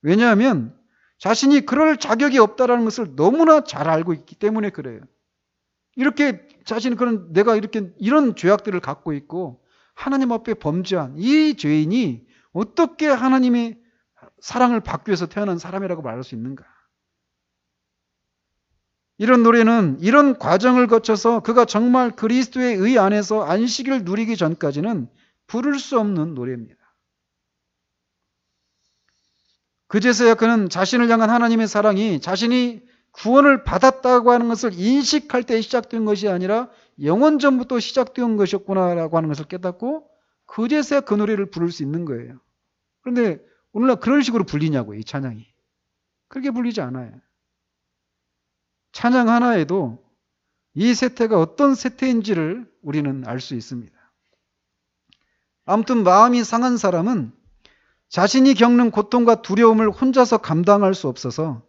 왜냐하면 자신이 그럴 자격이 없다는 것을 너무나 잘 알고 있기 때문에 그래요. 이렇게 자신이 내가 이런 죄악들을 갖고 있고 하나님 앞에 범죄한 이 죄인이 어떻게 하나님의 사랑을 받기 위해서 태어난 사람이라고 말할 수 있는가? 이런 노래는 이런 과정을 거쳐서 그가 정말 그리스도의 의 안에서 안식을 누리기 전까지는 부를 수 없는 노래입니다. 그제서야 그는 자신을 향한 하나님의 사랑이 자신이 구원을 받았다고 하는 것을 인식할 때 시작된 것이 아니라 영원 전부터 시작된 것이었구나라고 하는 것을 깨닫고 그제서야 그 노래를 부를 수 있는 거예요. 그런데 오늘날 그런 식으로 불리냐고요, 이 찬양이. 그렇게 불리지 않아요. 찬양 하나에도 이 세태가 어떤 세태인지를 우리는 알 수 있습니다. 아무튼 마음이 상한 사람은 자신이 겪는 고통과 두려움을 혼자서 감당할 수 없어서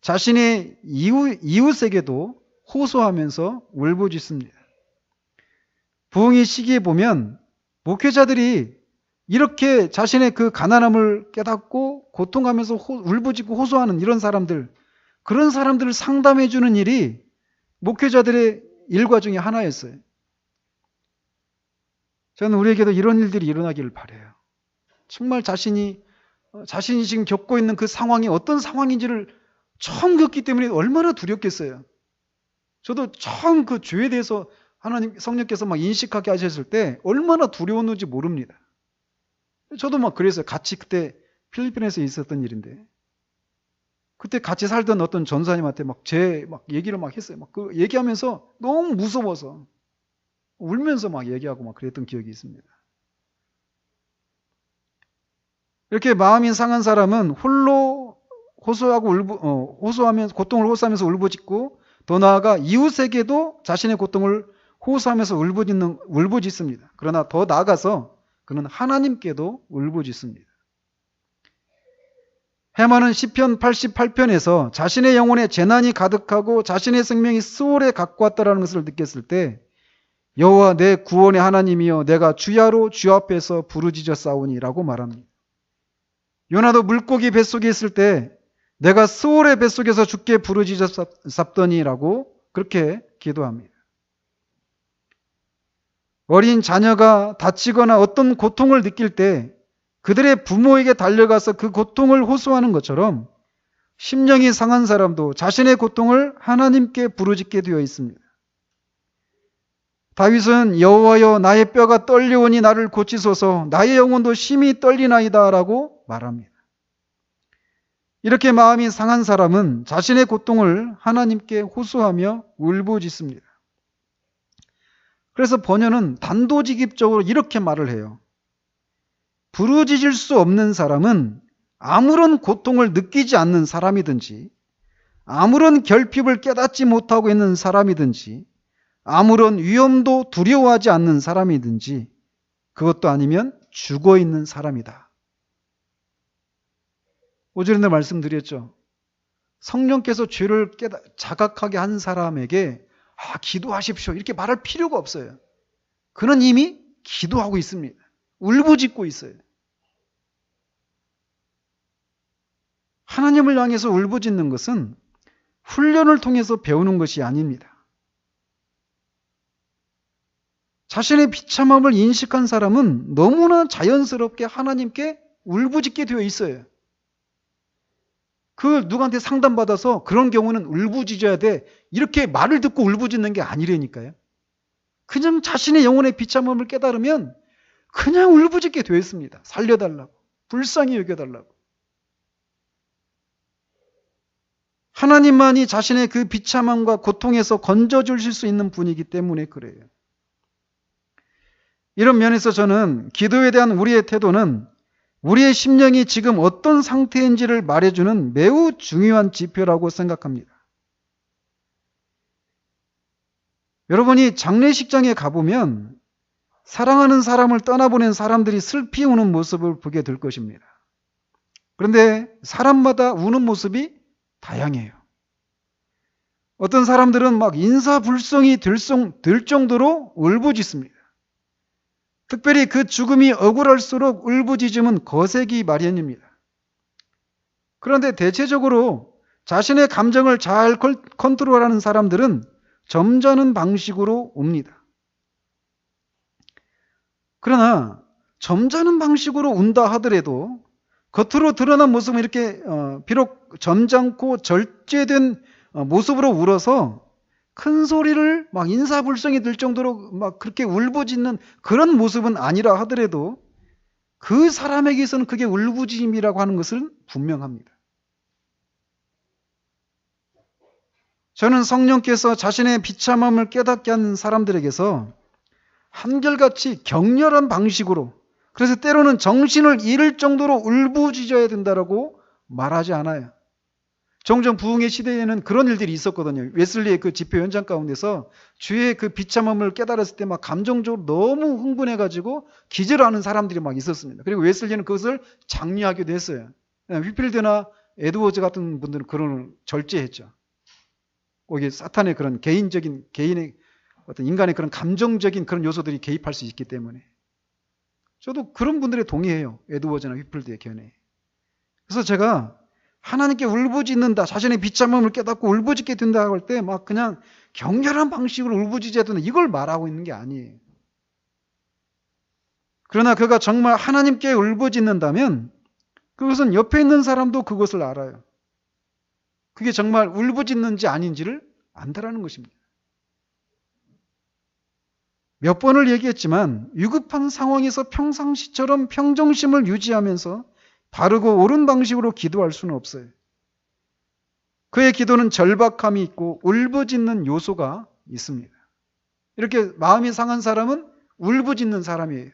자신의 이웃에게도 호소하면서 울부짖습니다. 부흥의 시기에 보면 목회자들이 이렇게 자신의 그 가난함을 깨닫고 고통하면서 울부짖고 호소하는 이런 사람들, 그런 사람들을 상담해 주는 일이 목회자들의 일과 중에 하나였어요. 저는 우리에게도 이런 일들이 일어나기를 바라요. 정말 자신이 지금 겪고 있는 그 상황이 어떤 상황인지를 처음 겪기 때문에 얼마나 두렵겠어요. 저도 처음 그 죄에 대해서 하나님 성령께서 막 인식하게 하셨을 때 얼마나 두려웠는지 모릅니다. 저도 막 그랬어요. 같이 그때 필리핀에서 있었던 일인데 그때 같이 살던 어떤 전사님한테 막 얘기를 막 했어요. 막 그 얘기하면서 너무 무서워서 울면서 막 얘기하고 막 그랬던 기억이 있습니다. 이렇게 마음이 상한 사람은 홀로 호소하면서 고통을 호소하면서 울부짖고 더 나아가 이웃에게도 자신의 고통을 호소하면서 울부짖습니다. 그러나 더 나아가서 그는 하나님께도 울부짖습니다. 해마는 시편 88편에서 자신의 영혼에 재난이 가득하고 자신의 생명이 수월에 갖고 왔다는 것을 느꼈을 때 여호와 내 구원의 하나님이여 내가 주야로 주 앞에서 부르짖어 싸우니라고 말합니다. 요나도 물고기 뱃속에 있을 때 내가 스올의 뱃속에서 주께 부르짖어 쌉더니라고 그렇게 기도합니다. 어린 자녀가 다치거나 어떤 고통을 느낄 때 그들의 부모에게 달려가서 그 고통을 호소하는 것처럼 심령이 상한 사람도 자신의 고통을 하나님께 부르짖게 되어 있습니다. 다윗은 여호와여 나의 뼈가 떨려오니 나를 고치소서 나의 영혼도 심히 떨리나이다 라고 말합니다. 이렇게 마음이 상한 사람은 자신의 고통을 하나님께 호소하며 울부짖습니다. 그래서 번연은 단도직입적으로 이렇게 말을 해요. 부르짖을 수 없는 사람은 아무런 고통을 느끼지 않는 사람이든지 아무런 결핍을 깨닫지 못하고 있는 사람이든지 아무런 위험도 두려워하지 않는 사람이든지 그것도 아니면 죽어 있는 사람이다. 오전에 말씀드렸죠. 성령께서 죄를 자각하게 한 사람에게 기도하십시오 이렇게 말할 필요가 없어요. 그는 이미 기도하고 있습니다. 울부짖고 있어요. 하나님을 향해서 울부짖는 것은 훈련을 통해서 배우는 것이 아닙니다. 자신의 비참함을 인식한 사람은 너무나 자연스럽게 하나님께 울부짖게 되어 있어요. 그 누구한테 상담받아서 그런 경우는 울부짖어야 돼 이렇게 말을 듣고 울부짖는 게 아니라니까요. 그냥 자신의 영혼의 비참함을 깨달으면 그냥 울부짖게 되어 있습니다. 살려달라고, 불쌍히 여겨달라고. 하나님만이 자신의 그 비참함과 고통에서 건져주실 수 있는 분이기 때문에 그래요. 이런 면에서 저는 기도에 대한 우리의 태도는 우리의 심령이 지금 어떤 상태인지를 말해주는 매우 중요한 지표라고 생각합니다. 여러분이 장례식장에 가보면 사랑하는 사람을 떠나보낸 사람들이 슬피 우는 모습을 보게 될 것입니다. 그런데 사람마다 우는 모습이 다양해요. 어떤 사람들은 막 인사불성이 될 정도로 울부짖습니다. 특별히 그 죽음이 억울할수록 울부짖음은 거세기 마련입니다. 그런데 대체적으로 자신의 감정을 잘 컨트롤하는 사람들은 점잖은 방식으로 웁니다. 그러나 점잖은 방식으로 운다 하더라도 겉으로 드러난 모습은 이렇게 비록 점잖고 절제된 모습으로 울어서 큰 소리를 막 인사불성이 들 정도로 막 그렇게 울부짖는 그런 모습은 아니라 하더라도 그 사람에게서는 그게 울부짖음이라고 하는 것은 분명합니다. 저는 성령께서 자신의 비참함을 깨닫게 하는 사람들에게서 한결같이 격렬한 방식으로, 그래서 때로는 정신을 잃을 정도로 울부짖어야 된다라고 말하지 않아요. 종종 부흥의 시대에는 그런 일들이 있었거든요. 웨슬리의 그 집회 현장 가운데서 주의 그 비참함을 깨달았을 때 막 감정적으로 너무 흥분해가지고 기절하는 사람들이 막 있었습니다. 그리고 웨슬리는 그것을 장려하기도 했어요. 휘필드나 에드워즈 같은 분들은 그런 걸 절제했죠. 거기에 사탄의 그런 개인의 어떤 인간의 그런 감정적인 그런 요소들이 개입할 수 있기 때문에. 저도 그런 분들에 동의해요. 에드워즈나 휘필드의 견해. 그래서 제가 하나님께 울부짖는다, 자신의 비참함을 깨닫고 울부짖게 된다고 할 때 막 그냥 격렬한 방식으로 울부짖어야 된다, 이걸 말하고 있는 게 아니에요. 그러나 그가 정말 하나님께 울부짖는다면 그것은 옆에 있는 사람도 그것을 알아요. 그게 정말 울부짖는지 아닌지를 안다라는 것입니다. 몇 번을 얘기했지만 위급한 상황에서 평상시처럼 평정심을 유지하면서 바르고 옳은 방식으로 기도할 수는 없어요. 그의 기도는 절박함이 있고 울부짖는 요소가 있습니다. 이렇게 마음이 상한 사람은 울부짖는 사람이에요.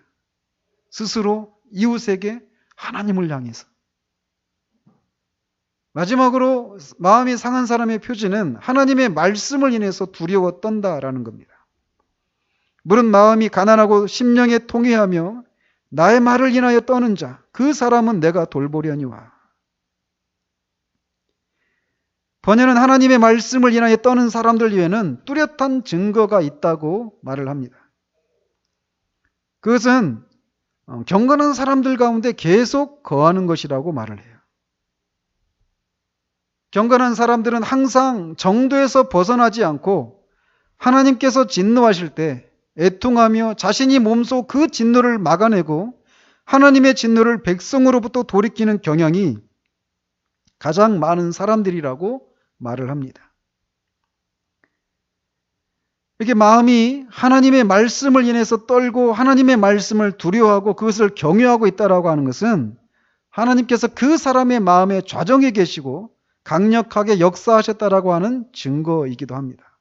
스스로, 이웃에게, 하나님을 향해서. 마지막으로 마음이 상한 사람의 표지는 하나님의 말씀을 인해서 두려워 떤다라는 겁니다. 물은 마음이 가난하고 심령에 통회하며 나의 말을 인하여 떠는 자, 그 사람은 내가 돌보려니와. 번연은 하나님의 말씀을 인하여 떠는 사람들 위에는 뚜렷한 증거가 있다고 말을 합니다. 그것은 경건한 사람들 가운데 계속 거하는 것이라고 말을 해요. 경건한 사람들은 항상 정도에서 벗어나지 않고 하나님께서 진노하실 때 애통하며 자신이 몸소 그 진노를 막아내고 하나님의 진노를 백성으로부터 돌이키는 경향이 가장 많은 사람들이라고 말을 합니다. 이렇게 마음이 하나님의 말씀을 인해서 떨고 하나님의 말씀을 두려워하고 그것을 경외하고 있다라고 하는 것은 하나님께서 그 사람의 마음에 좌정해 계시고 강력하게 역사하셨다라고 하는 증거이기도 합니다.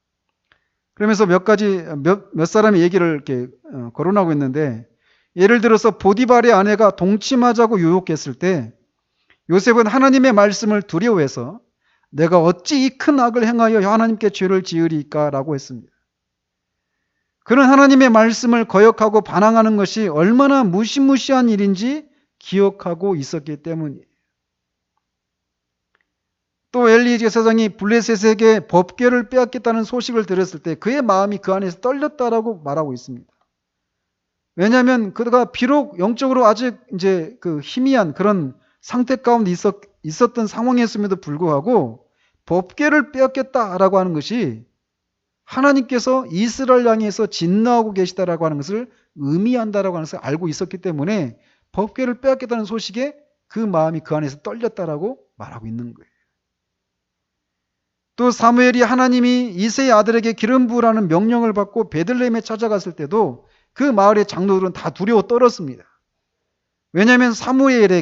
그러면서 몇 사람의 얘기를 이렇게 거론하고 있는데, 예를 들어서 보디발의 아내가 동침하자고 유혹했을 때 요셉은 하나님의 말씀을 두려워해서 내가 어찌 이 큰 악을 행하여 하나님께 죄를 지으리까 라고 했습니다. 그는 하나님의 말씀을 거역하고 반항하는 것이 얼마나 무시무시한 일인지 기억하고 있었기 때문이에요. 또 엘리 제사장이 블레셋에게 법궤를 빼앗겠다는 소식을 들었을 때 그의 마음이 그 안에서 떨렸다라고 말하고 있습니다. 왜냐하면 그가 비록 영적으로 아직 이제 그 희미한 그런 상태 가운데 있었던 상황이었음에도 불구하고 법궤를 빼앗겠다라고 하는 것이 하나님께서 이스라엘 향해서 진노하고 계시다라고 하는 것을 의미한다라고 하는 것을 알고 있었기 때문에 법궤를 빼앗겠다는 소식에 그 마음이 그 안에서 떨렸다라고 말하고 있는 거예요. 또 사무엘이 하나님이 이새의 아들에게 기름 부으라는 명령을 받고 베들레헴에 찾아갔을 때도 그 마을의 장로들은 다 두려워 떨었습니다. 왜냐하면 사무엘이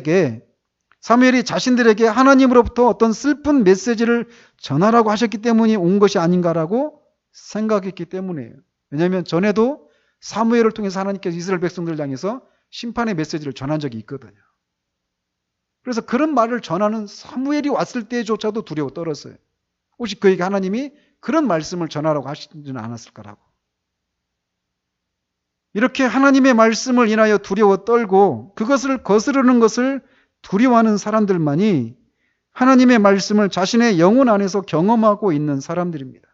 자신들에게 하나님으로부터 어떤 슬픈 메시지를 전하라고 하셨기 때문에 온 것이 아닌가라고 생각했기 때문이에요. 왜냐하면 전에도 사무엘을 통해서 하나님께서 이스라엘 백성들을 향해서 심판의 메시지를 전한 적이 있거든요. 그래서 그런 말을 전하는 사무엘이 왔을 때조차도 두려워 떨었어요. 혹시 그에게 하나님이 그런 말씀을 전하라고 하시지는 않았을까라고. 이렇게 하나님의 말씀을 인하여 두려워 떨고 그것을 거스르는 것을 두려워하는 사람들만이 하나님의 말씀을 자신의 영혼 안에서 경험하고 있는 사람들입니다.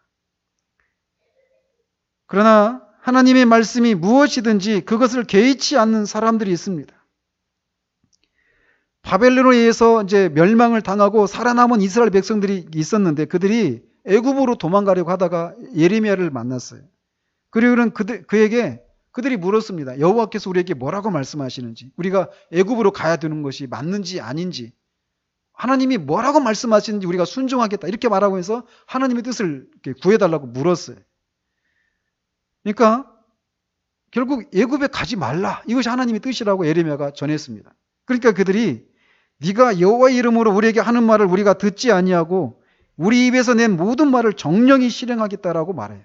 그러나 하나님의 말씀이 무엇이든지 그것을 개의치 않는 사람들이 있습니다. 바벨론에 의해서 이제 멸망을 당하고 살아남은 이스라엘 백성들이 있었는데 그들이 애굽으로 도망가려고 하다가 예레미야를 만났어요. 그리고는 그들이 물었습니다. 여호와께서 우리에게 뭐라고 말씀하시는지, 우리가 애굽으로 가야 되는 것이 맞는지 아닌지, 하나님이 뭐라고 말씀하시는지 우리가 순종하겠다 이렇게 말하고 해서 하나님의 뜻을 구해달라고 물었어요. 그러니까 결국 애굽에 가지 말라, 이것이 하나님의 뜻이라고 예레미야가 전했습니다. 그러니까 그들이 네가 여호와의 이름으로 우리에게 하는 말을 우리가 듣지 아니하고 우리 입에서 낸 모든 말을 정령히 실행하겠다라고 말해요.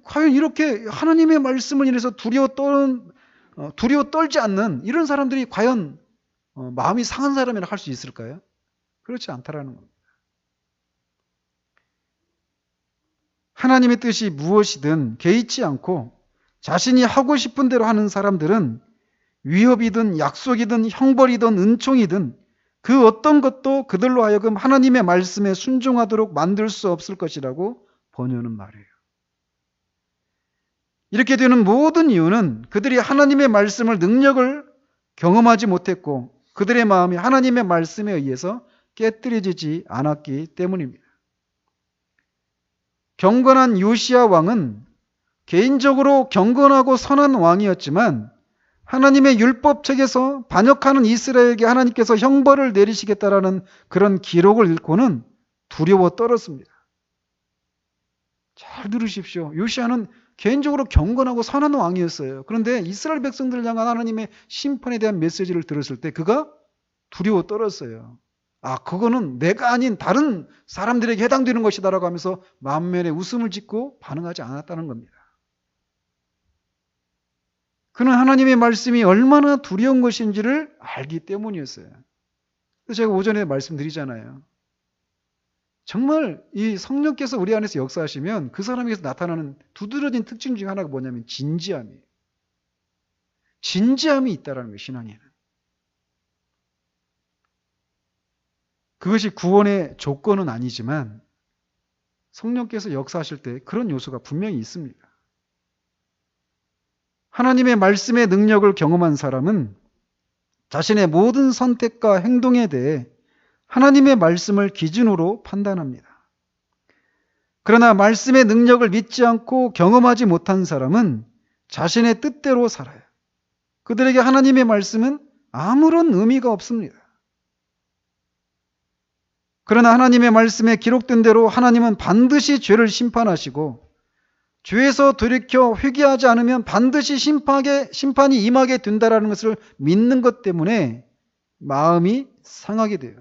과연 이렇게 하나님의 말씀을 인해서 두려워 떨지 않는 이런 사람들이 과연 마음이 상한 사람이라 할 수 있을까요? 그렇지 않다라는 겁니다. 하나님의 뜻이 무엇이든 개의치 않고 자신이 하고 싶은 대로 하는 사람들은 위협이든 약속이든 형벌이든 은총이든 그 어떤 것도 그들로 하여금 하나님의 말씀에 순종하도록 만들 수 없을 것이라고 번역은 말해요. 이렇게 되는 모든 이유는 그들이 하나님의 말씀을 능력을 경험하지 못했고 그들의 마음이 하나님의 말씀에 의해서 깨뜨려지지 않았기 때문입니다. 경건한 요시야 왕은 개인적으로 경건하고 선한 왕이었지만 하나님의 율법책에서 반역하는 이스라엘에게 하나님께서 형벌을 내리시겠다라는 그런 기록을 읽고는 두려워 떨었습니다. 잘 들으십시오. 요시야는 개인적으로 경건하고 선한 왕이었어요. 그런데 이스라엘 백성들을 향한 하나님의 심판에 대한 메시지를 들었을 때 그가 두려워 떨었어요. 그거는 내가 아닌 다른 사람들에게 해당되는 것이다라고 하면서 만면에 웃음을 짓고 반응하지 않았다는 겁니다. 그는 하나님의 말씀이 얼마나 두려운 것인지를 알기 때문이었어요. 그래서 제가 오전에 말씀드리잖아요. 정말 이 성령께서 우리 안에서 역사하시면 그 사람에게서 나타나는 두드러진 특징 중 하나가 뭐냐면 진지함이에요. 진지함이 있다라는 거예요, 신앙에는. 그것이 구원의 조건은 아니지만 성령께서 역사하실 때 그런 요소가 분명히 있습니다. 하나님의 말씀의 능력을 경험한 사람은 자신의 모든 선택과 행동에 대해 하나님의 말씀을 기준으로 판단합니다. 그러나 말씀의 능력을 믿지 않고 경험하지 못한 사람은 자신의 뜻대로 살아요. 그들에게 하나님의 말씀은 아무런 의미가 없습니다. 그러나 하나님의 말씀에 기록된 대로 하나님은 반드시 죄를 심판하시고 죄에서 돌이켜 회개하지 않으면 반드시 심판이 임하게 된다는 것을 믿는 것 때문에 마음이 상하게 돼요.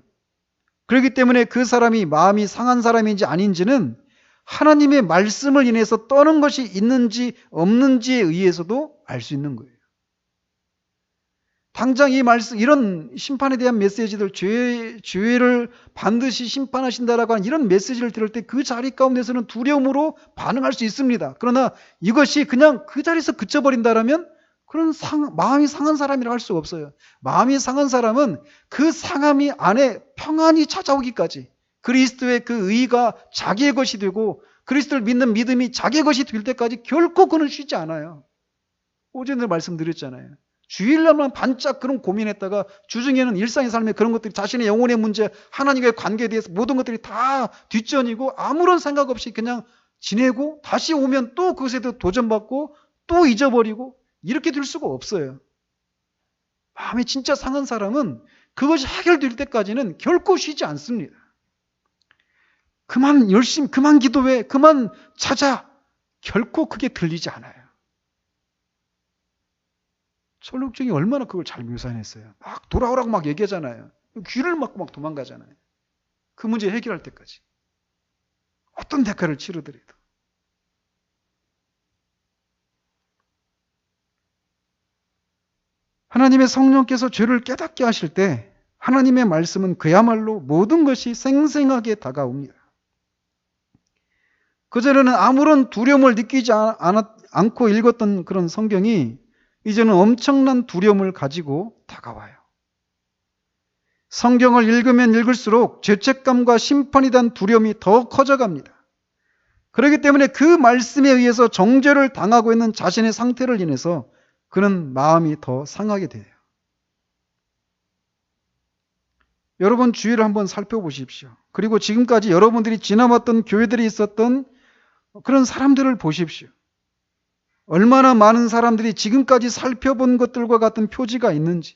그렇기 때문에 그 사람이 마음이 상한 사람인지 아닌지는 하나님의 말씀을 인해서 떠는 것이 있는지 없는지에 의해서도 알 수 있는 거예요. 당장 이 말씀, 이런 심판에 대한 메시지들, 죄를 반드시 심판하신다라고 하는 이런 메시지를 들을 때 그 자리 가운데서는 두려움으로 반응할 수 있습니다. 그러나 이것이 그냥 그 자리에서 그쳐버린다라면 그런 마음이 상한 사람이라 할 수가 없어요. 마음이 상한 사람은 그 상함이 안에 평안이 찾아오기까지 그리스도의 그 의가 자기의 것이 되고 그리스도를 믿는 믿음이 자기의 것이 될 때까지 결코 그는 쉬지 않아요. 어제도 말씀드렸잖아요. 주일날만 반짝 그런 고민했다가 주중에는 일상의 삶에 그런 것들이 자신의 영혼의 문제, 하나님과의 관계에 대해서 모든 것들이 다 뒷전이고 아무런 생각 없이 그냥 지내고 다시 오면 또 그것에 대해 도전받고 또 잊어버리고 이렇게 될 수가 없어요. 마음이 진짜 상한 사람은 그것이 해결될 때까지는 결코 쉬지 않습니다. 그만 열심히, 그만 기도해, 그만 찾아. 결코 그게 들리지 않아요. 설국정이 얼마나 그걸 잘 묘사했어요. 막 돌아오라고 막 얘기하잖아요. 귀를 막고 막 도망가잖아요. 그 문제 해결할 때까지. 어떤 대가를 치르더라도. 하나님의 성령께서 죄를 깨닫게 하실 때 하나님의 말씀은 그야말로 모든 것이 생생하게 다가옵니다. 그전에는 아무런 두려움을 느끼지 않고 읽었던 그런 성경이 이제는 엄청난 두려움을 가지고 다가와요. 성경을 읽으면 읽을수록 죄책감과 심판에 대한 두려움이 더 커져갑니다. 그렇기 때문에 그 말씀에 의해서 정죄를 당하고 있는 자신의 상태를 인해서 그는 마음이 더 상하게 돼요. 여러분 주위를 한번 살펴보십시오. 그리고 지금까지 여러분들이 지나왔던 교회들이 있었던 그런 사람들을 보십시오. 얼마나 많은 사람들이 지금까지 살펴본 것들과 같은 표지가 있는지.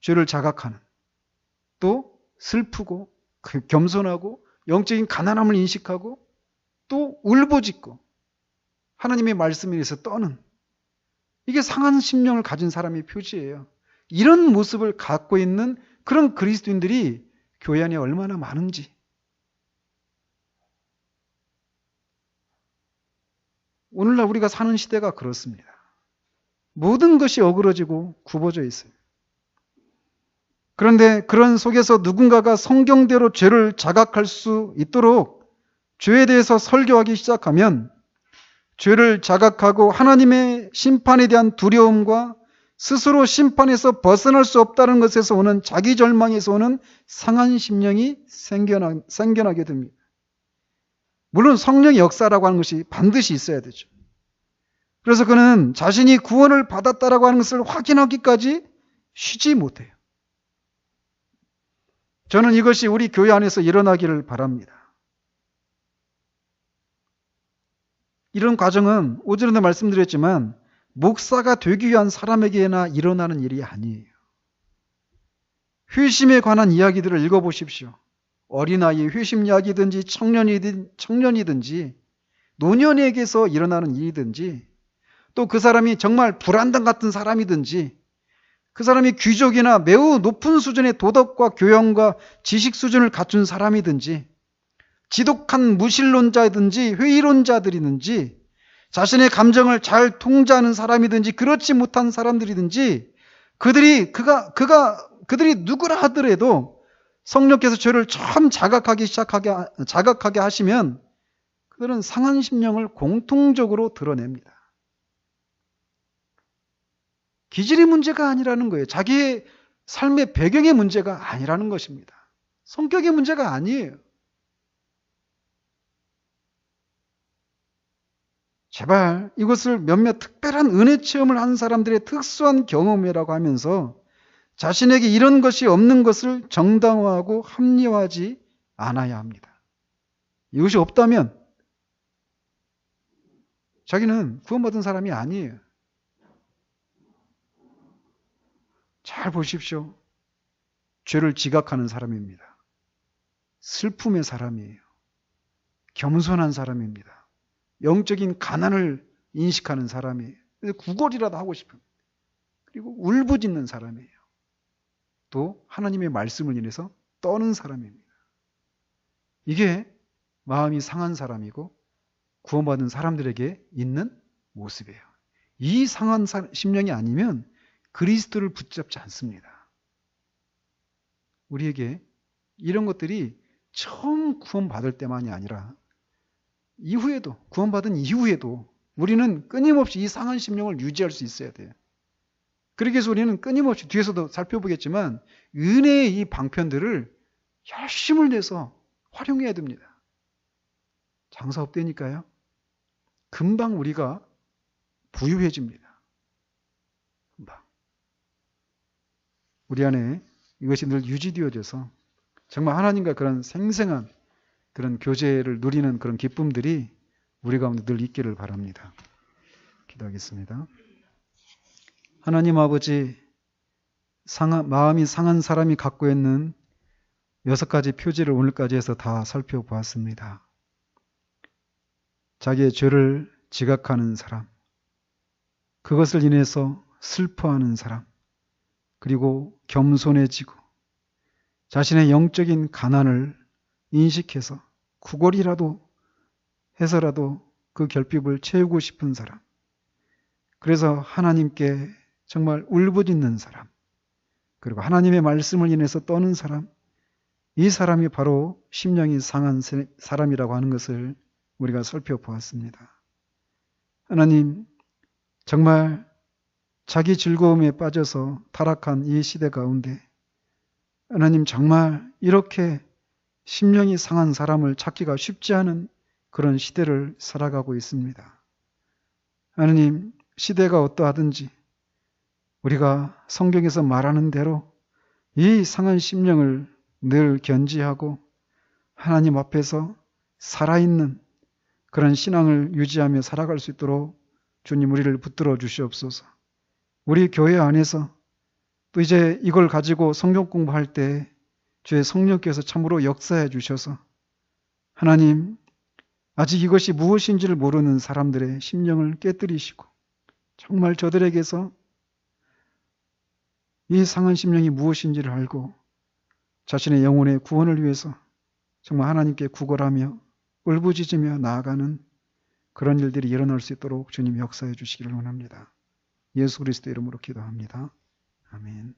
죄를 자각하는, 또 슬프고 겸손하고 영적인 가난함을 인식하고 또 울부짖고 하나님의 말씀에 의해서 떠는, 이게 상한 심령을 가진 사람의 표지예요. 이런 모습을 갖고 있는 그런 그리스도인들이 교회 안에 얼마나 많은지. 오늘날 우리가 사는 시대가 그렇습니다. 모든 것이 어그러지고 굽어져 있어요. 그런데 그런 속에서 누군가가 성경대로 죄를 자각할 수 있도록 죄에 대해서 설교하기 시작하면 죄를 자각하고 하나님의 심판에 대한 두려움과 스스로 심판에서 벗어날 수 없다는 것에서 오는 자기 절망에서 오는 상한 심령이 생겨나게 됩니다. 물론 성령의 역사라고 하는 것이 반드시 있어야 되죠. 그래서 그는 자신이 구원을 받았다라고 하는 것을 확인하기까지 쉬지 못해요. 저는 이것이 우리 교회 안에서 일어나기를 바랍니다. 이런 과정은 오전에도 말씀드렸지만 목사가 되기 위한 사람에게나 일어나는 일이 아니에요. 회심에 관한 이야기들을 읽어보십시오. 어린아이의 회심 이야기든지 청년이든지 노년에게서 일어나는 일이든지 또 그 사람이 정말 불안당 같은 사람이든지 그 사람이 귀족이나 매우 높은 수준의 도덕과 교養과 지식 수준을 갖춘 사람이든지 지독한 무신론자든지 회의론자들이든지 자신의 감정을 잘 통제하는 사람이든지 그렇지 못한 사람들이든지 그들이 누구라 하더라도 성령께서 죄를 처음 자각하게 하시면 그들은 상한 심령을 공통적으로 드러냅니다. 기질의 문제가 아니라는 거예요. 자기의 삶의 배경의 문제가 아니라는 것입니다. 성격의 문제가 아니에요. 제발 이것을 몇몇 특별한 은혜 체험을 한 사람들의 특수한 경험이라고 하면서 자신에게 이런 것이 없는 것을 정당화하고 합리화하지 않아야 합니다. 이것이 없다면 자기는 구원받은 사람이 아니에요. 잘 보십시오. 죄를 지각하는 사람입니다. 슬픔의 사람이에요. 겸손한 사람입니다. 영적인 가난을 인식하는 사람이에요. 구걸이라도 하고 싶은, 그리고 울부짖는 사람이에요. 또 하나님의 말씀을 인해서 떠는 사람입니다. 이게 마음이 상한 사람이고 구원받은 사람들에게 있는 모습이에요. 이 상한 심령이 아니면 그리스도를 붙잡지 않습니다. 우리에게 이런 것들이 처음 구원받을 때만이 아니라 이후에도, 구원받은 이후에도 우리는 끊임없이 이 상한 심령을 유지할 수 있어야 돼요. 그러기 위해서 우리는 끊임없이, 뒤에서도 살펴보겠지만, 은혜의 이 방편들을 열심을 내서 활용해야 됩니다. 장사 없다니까요. 금방 우리가 부유해집니다. 금방. 우리 안에 이것이 늘 유지되어져서 정말 하나님과 그런 생생한 그런 교제를 누리는 그런 기쁨들이 우리 가운데 늘 있기를 바랍니다. 기도하겠습니다. 하나님 아버지, 마음이 상한 사람이 갖고 있는 6가지 표지를 오늘까지 해서 다 살펴보았습니다. 자기의 죄를 지각하는 사람, 그것을 인해서 슬퍼하는 사람, 그리고 겸손해지고 자신의 영적인 가난을 인식해서 구걸이라도 해서라도 그 결핍을 채우고 싶은 사람, 그래서 하나님께 정말 울부짖는 사람, 그리고 하나님의 말씀을 인해서 떠는 사람, 이 사람이 바로 심령이 상한 사람이라고 하는 것을 우리가 살펴보았습니다. 하나님, 정말 자기 즐거움에 빠져서 타락한 이 시대 가운데 하나님, 정말 이렇게 심령이 상한 사람을 찾기가 쉽지 않은 그런 시대를 살아가고 있습니다. 하나님, 시대가 어떠하든지 우리가 성경에서 말하는 대로 이 상한 심령을 늘 견지하고 하나님 앞에서 살아있는 그런 신앙을 유지하며 살아갈 수 있도록 주님 우리를 붙들어 주시옵소서. 우리 교회 안에서 또 이제 이걸 가지고 성경 공부할 때 주의 성령께서 참으로 역사해 주셔서 하나님, 아직 이것이 무엇인지를 모르는 사람들의 심령을 깨뜨리시고 정말 저들에게서 이 상한 심령이 무엇인지를 알고 자신의 영혼의 구원을 위해서 정말 하나님께 구걸하며 울부짖으며 나아가는 그런 일들이 일어날 수 있도록 주님 역사해 주시기를 원합니다. 예수 그리스도 이름으로 기도합니다. 아멘.